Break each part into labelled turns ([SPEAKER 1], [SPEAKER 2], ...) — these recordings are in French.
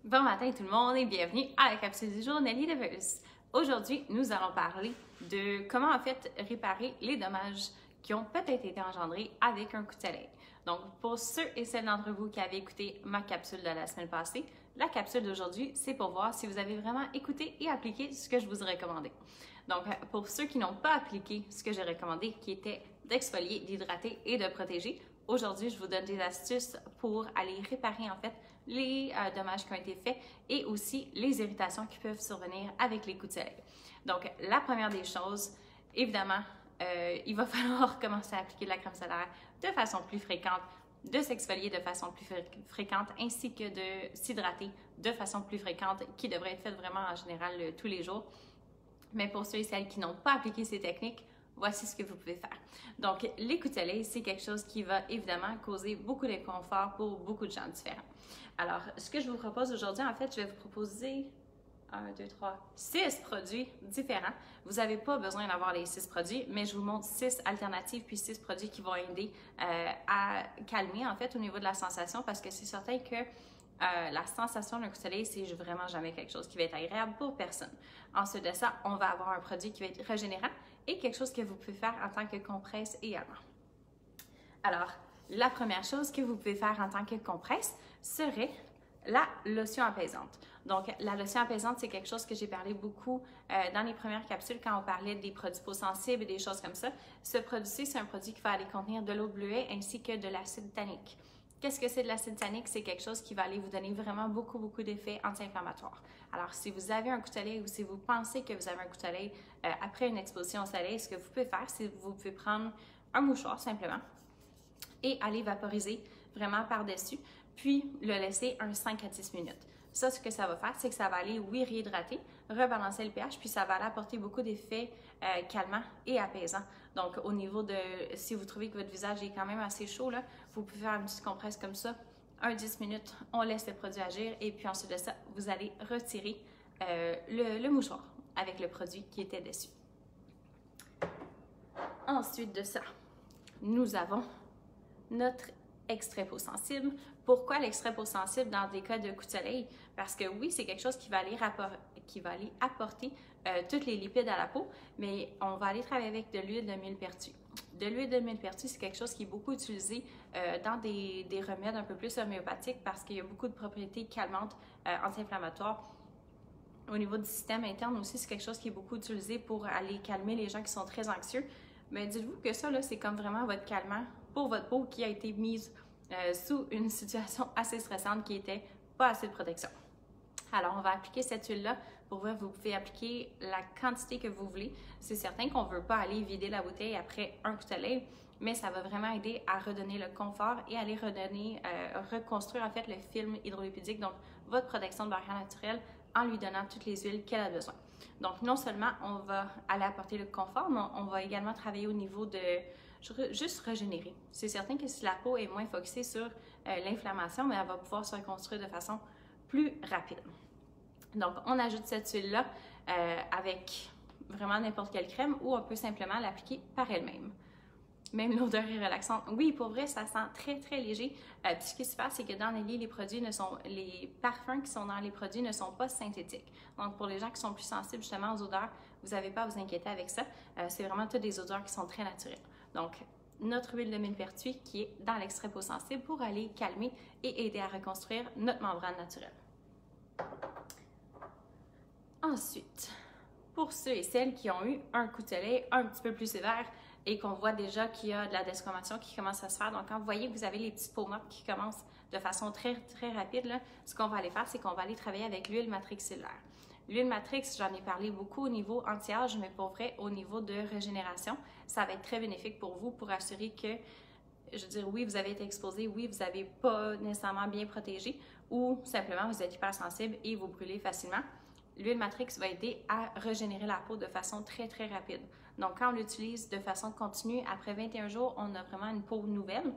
[SPEAKER 1] Bon matin tout le monde et bienvenue à la capsule du jour Nelly Deveuse. Aujourd'hui, nous allons parler de comment en fait réparer les dommages qui ont peut-être été engendrés avec un coup de soleil. Donc, pour ceux et celles d'entre vous qui avaient écouté ma capsule de la semaine passée, la capsule d'aujourd'hui, c'est pour voir si vous avez vraiment écouté et appliqué ce que je vous ai recommandé. Donc, pour ceux qui n'ont pas appliqué ce que j'ai recommandé, qui était d'exfolier, d'hydrater et de protéger, aujourd'hui, je vous donne des astuces pour aller réparer en fait les dommages qui ont été faits et aussi les irritations qui peuvent survenir avec les coups de soleil. Donc, la première des choses, évidemment, il va falloir commencer à appliquer de la crème solaire de façon plus fréquente, de s'exfolier de façon plus fréquente, ainsi que de s'hydrater de façon plus fréquente, qui devrait être faite vraiment en général tous les jours. Mais pour ceux et celles qui n'ont pas appliqué ces techniques, voici ce que vous pouvez faire. Donc, les coups de soleil, c'est quelque chose qui va évidemment causer beaucoup d'inconfort pour beaucoup de gens différents. Alors, ce que je vous propose aujourd'hui, en fait, je vais vous proposer 6 produits différents. Vous n'avez pas besoin d'avoir les 6 produits, mais je vous montre 6 alternatives puis 6 produits qui vont aider à calmer, en fait, au niveau de la sensation, parce que c'est certain que la sensation d'un coup de soleil, c'est vraiment jamais quelque chose qui va être agréable pour personne. Ensuite de ça, on va avoir un produit qui va être régénérant et quelque chose que vous pouvez faire en tant que compresse également. Alors, la première chose que vous pouvez faire en tant que compresse serait la lotion apaisante. Donc, la lotion apaisante, c'est quelque chose que j'ai parlé beaucoup dans les premières capsules quand on parlait des produits peau sensibles et des choses comme ça. Ce produit-ci, c'est un produit qui va aller contenir de l'eau de bleuet ainsi que de l'acide tannique. Qu'est-ce que c'est de l'acide tannique? C'est quelque chose qui va aller vous donner vraiment beaucoup d'effets anti-inflammatoires. Alors, si vous avez un coup de soleil ou si vous pensez que vous avez un coup de soleil après une exposition au soleil, ce que vous pouvez faire, c'est que vous pouvez prendre un mouchoir simplement et aller vaporiser vraiment par-dessus, puis le laisser un 5 à 10 minutes. Ça, ce que ça va faire, c'est que ça va aller, oui, réhydrater, rebalancer le pH, puis ça va aller apporter beaucoup d'effets calmants et apaisants. Donc, au niveau de, si vous trouvez que votre visage est quand même assez chaud, là, vous pouvez faire une petite compresse comme ça, 10 minutes, on laisse le produit agir, et puis ensuite de ça, vous allez retirer le mouchoir avec le produit qui était dessus. Ensuite de ça, nous avons notre extrait peau sensible. Pourquoi l'extrait peau sensible dans des cas de coup de soleil? Parce que oui, c'est quelque chose qui va aller apporter tous les lipides à la peau, mais on va aller travailler avec de l'huile de millepertuis. De l'huile de millepertuis, c'est quelque chose qui est beaucoup utilisé dans des remèdes un peu plus homéopathiques parce qu'il y a beaucoup de propriétés calmantes, anti-inflammatoires. Au niveau du système interne aussi, c'est quelque chose qui est beaucoup utilisé pour aller calmer les gens qui sont très anxieux. Mais dites-vous que ça, c'est comme vraiment votre calmant pour votre peau qui a été mise sous une situation assez stressante qui n'était pas assez de protection. Alors, on va appliquer cette huile-là. Pour vous, vous pouvez appliquer la quantité que vous voulez. C'est certain qu'on ne veut pas aller vider la bouteille après un coup de soleil, mais ça va vraiment aider à redonner le confort et à aller redonner, reconstruire en fait le film hydrolipidique, donc votre protection de barrière naturelle, en lui donnant toutes les huiles qu'elle a besoin. Donc, non seulement on va aller apporter le confort, mais on va également travailler au niveau de juste régénérer. C'est certain que si la peau est moins focusée sur l'inflammation, mais elle va pouvoir se reconstruire de façon plus rapide. Donc, on ajoute cette huile-là avec vraiment n'importe quelle crème ou on peut simplement l'appliquer par elle-même. Même l'odeur est relaxante. Oui, pour vrai, ça sent très léger. Puis ce qui se passe, c'est que dans Nelly, les parfums qui sont dans les produits ne sont pas synthétiques. Donc, pour les gens qui sont plus sensibles justement aux odeurs, vous n'avez pas à vous inquiéter avec ça. C'est vraiment toutes des odeurs qui sont très naturelles. Donc, notre huile de millepertuis qui est dans l'extrait peau sensible pour aller calmer et aider à reconstruire notre membrane naturelle. Ensuite, pour ceux et celles qui ont eu un coup de soleil un petit peu plus sévère et qu'on voit déjà qu'il y a de la desquamation qui commence à se faire, donc quand vous voyez que vous avez les petites peaux mortes qui commencent de façon très rapide, là, ce qu'on va aller faire, c'est qu'on va aller travailler avec l'huile Matrix cellulaire. L'huile Matrix, j'en ai parlé beaucoup au niveau anti-âge, mais pour vrai, au niveau de régénération, ça va être très bénéfique pour vous pour assurer que, je veux dire, oui, vous avez été exposé, oui, vous n'avez pas nécessairement bien protégé, ou simplement vous êtes hypersensible et vous brûlez facilement. L'huile Matrix va aider à régénérer la peau de façon très rapide. Donc, quand on l'utilise de façon continue, après 21 jours, on a vraiment une peau nouvelle.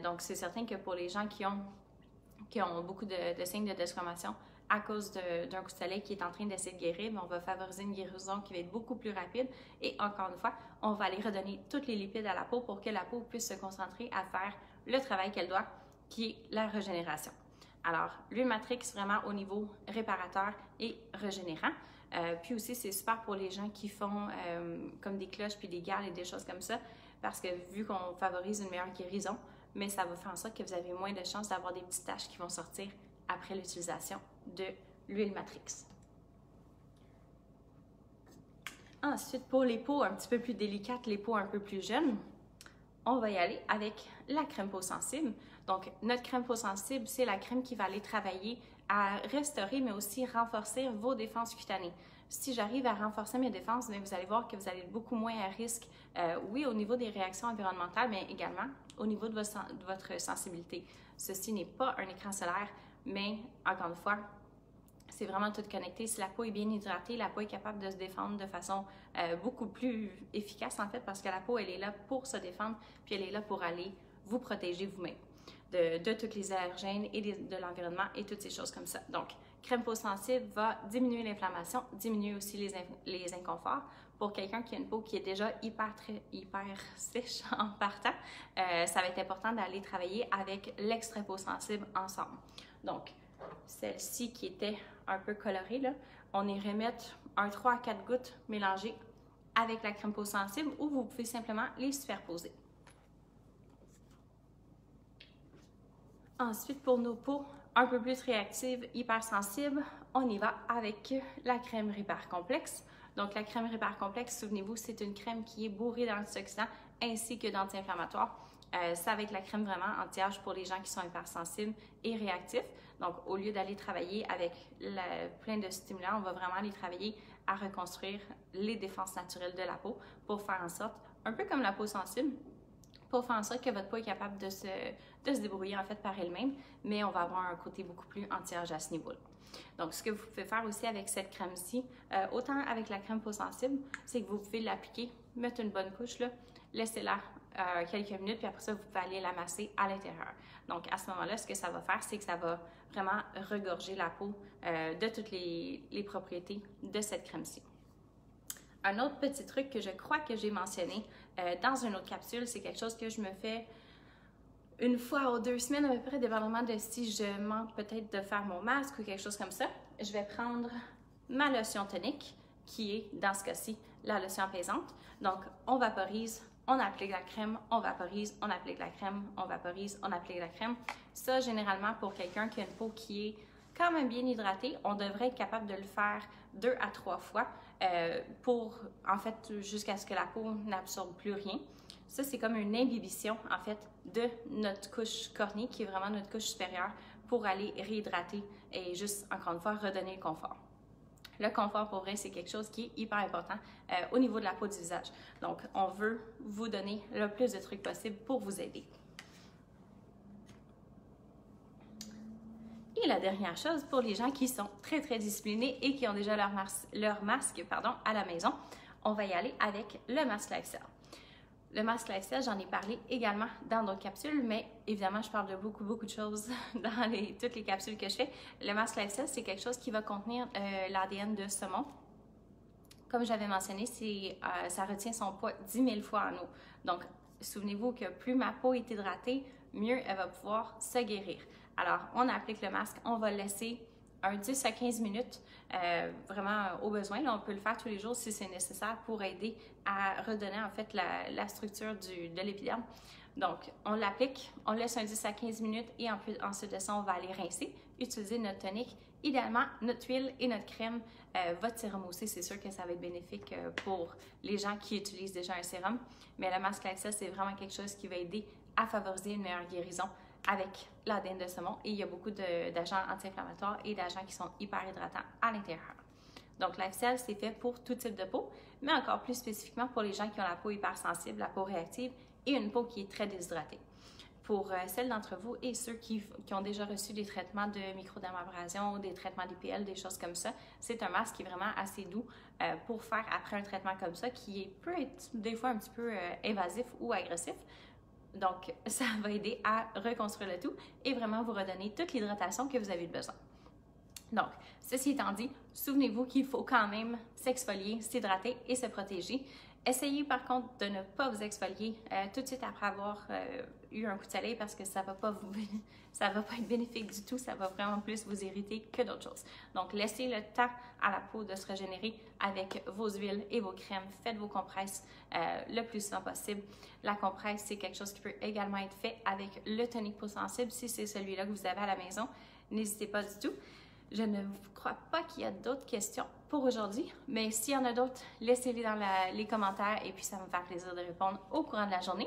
[SPEAKER 1] Donc, c'est certain que pour les gens qui ont beaucoup de signes de desquamation à cause d'un coup de soleil qui est en train d'essayer de guérir, on va favoriser une guérison qui va être beaucoup plus rapide. Et encore une fois, on va aller redonner toutes les lipides à la peau pour que la peau puisse se concentrer à faire le travail qu'elle doit, qui est la régénération. Alors, l'huile Matrix, vraiment au niveau réparateur et régénérant. Puis aussi, c'est super pour les gens qui font comme des cloches puis des gales et des choses comme ça, parce que vu qu'on favorise une meilleure guérison, mais ça va faire en sorte que vous avez moins de chances d'avoir des petites taches qui vont sortir après l'utilisation de l'huile Matrix. Ensuite, pour les peaux un petit peu plus délicates, les peaux un peu plus jeunes, on va y aller avec la crème peau sensible. Donc, notre crème peau sensible, c'est la crème qui va aller travailler à restaurer, mais aussi renforcer vos défenses cutanées. Si j'arrive à renforcer mes défenses, vous allez voir que vous allez être beaucoup moins à risque, oui, au niveau des réactions environnementales, mais également au niveau de votre sensibilité. Ceci n'est pas un écran solaire, mais encore une fois, c'est vraiment tout connecté. Si la peau est bien hydratée, la peau est capable de se défendre de façon beaucoup plus efficace, en fait, parce que la peau, elle est là pour se défendre, puis elle est là pour aller vous protéger vous-même de tous les allergènes et de l'environnement et toutes ces choses comme ça. Donc, crème peau sensible va diminuer l'inflammation, diminuer aussi les inconforts. Pour quelqu'un qui a une peau qui est déjà hyper sèche en partant, ça va être important d'aller travailler avec l'extrait peau sensible ensemble. Donc, celle-ci qui était un peu colorée, là, on irait mettre un 3 à 4 gouttes mélangées avec la crème peau sensible ou vous pouvez simplement les superposer. Ensuite, pour nos peaux un peu plus réactives, hypersensibles, on y va avec la crème Répare Complexe. Donc, la crème Répare Complexe, souvenez-vous, c'est une crème qui est bourrée d'antioxydants ainsi que d'anti-inflammatoires. Ça va être la crème vraiment anti-âge pour les gens qui sont hypersensibles et réactifs. Donc, au lieu d'aller travailler avec plein de stimulants, on va vraiment aller travailler à reconstruire les défenses naturelles de la peau pour faire en sorte, un peu comme la peau sensible, pour faire en sorte que votre peau est capable de se débrouiller en fait par elle-même, mais on va avoir un côté beaucoup plus anti-âge à ce niveau-là. Donc, ce que vous pouvez faire aussi avec cette crème-ci, autant avec la crème peau sensible, c'est que vous pouvez l'appliquer, mettre une bonne couche, là, laissez-la quelques minutes, puis après ça, vous pouvez aller la masser à l'intérieur. Donc, à ce moment-là, ce que ça va faire, c'est que ça va vraiment regorger la peau de toutes les propriétés de cette crème-ci. Un autre petit truc que je crois que j'ai mentionné dans une autre capsule, c'est quelque chose que je me fais une fois ou 2 semaines à peu près, dépendamment de si je manque peut-être de faire mon masque ou quelque chose comme ça. Je vais prendre ma lotion tonique, qui est, dans ce cas-ci, la lotion apaisante. Donc, on vaporise, on applique la crème, on vaporise, on applique la crème, on vaporise, on applique la crème. Ça, généralement, pour quelqu'un qui a une peau qui est quand même bien hydratée, on devrait être capable de le faire 2 à 3 fois pour, en fait, jusqu'à ce que la peau n'absorbe plus rien. Ça, c'est comme une imbibition, en fait, de notre couche cornée, qui est vraiment notre couche supérieure, pour aller réhydrater et juste, encore une fois, redonner le confort. Le confort, pour vrai, c'est quelque chose qui est hyper important au niveau de la peau du visage. Donc, on veut vous donner le plus de trucs possible pour vous aider. Et la dernière chose, pour les gens qui sont très, très disciplinés et qui ont déjà leur masque à la maison, on va y aller avec le masque Lifestyle. Le masque Lifestyle, j'en ai parlé également dans d'autres capsules, mais évidemment, je parle de beaucoup de choses dans toutes les capsules que je fais. Le masque Lifestyle, c'est quelque chose qui va contenir l'ADN de saumon. Comme j'avais mentionné, ça retient son poids 10 000 fois en eau. Donc, souvenez-vous que plus ma peau est hydratée, mieux elle va pouvoir se guérir. Alors, on applique le masque, on va le laisser un 10 à 15 minutes, vraiment au besoin. Là, on peut le faire tous les jours si c'est nécessaire pour aider à redonner en fait la structure de l'épiderme. Donc, on l'applique, on laisse un 10 à 15 minutes et ensuite de ça, on va aller rincer, utiliser notre tonique. Idéalement, notre huile et notre crème, votre sérum aussi, c'est sûr que ça va être bénéfique pour les gens qui utilisent déjà un sérum. Mais le masque Lifestyle, c'est vraiment quelque chose qui va aider à favoriser une meilleure guérison avec l'ADN de saumon et il y a beaucoup d'agents anti-inflammatoires et d'agents qui sont hyper hydratants à l'intérieur. Donc, Lifestyle, c'est fait pour tout type de peau, mais encore plus spécifiquement pour les gens qui ont la peau hypersensible, la peau réactive et une peau qui est très déshydratée. Pour celles d'entre vous et ceux qui ont déjà reçu des traitements de microdermabrasion, des traitements d'IPL, des choses comme ça, c'est un masque qui est vraiment assez doux pour faire après un traitement comme ça qui peut être des fois un petit peu invasif ou agressif. Donc, ça va aider à reconstruire le tout et vraiment vous redonner toute l'hydratation que vous avez besoin. Donc, ceci étant dit, souvenez-vous qu'il faut quand même s'exfolier, s'hydrater et se protéger. Essayez par contre de ne pas vous exfolier tout de suite après avoir eu un coup de soleil parce que ça va pas ça va pas être bénéfique du tout, ça va vraiment plus vous irriter que d'autres choses. Donc, laissez le temps à la peau de se régénérer avec vos huiles et vos crèmes. Faites vos compresses le plus souvent possible. La compresse, c'est quelque chose qui peut également être fait avec le tonique peau sensible si c'est celui-là que vous avez à la maison. N'hésitez pas du tout. Je ne crois pas qu'il y a d'autres questions pour aujourd'hui, mais s'il y en a d'autres, laissez-les dans les commentaires et puis ça va me faire plaisir de répondre au courant de la journée.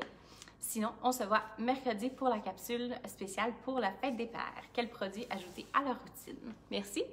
[SPEAKER 1] Sinon, on se voit mercredi pour la capsule spéciale pour la fête des pères. Quel produit ajouter à leur routine? Merci!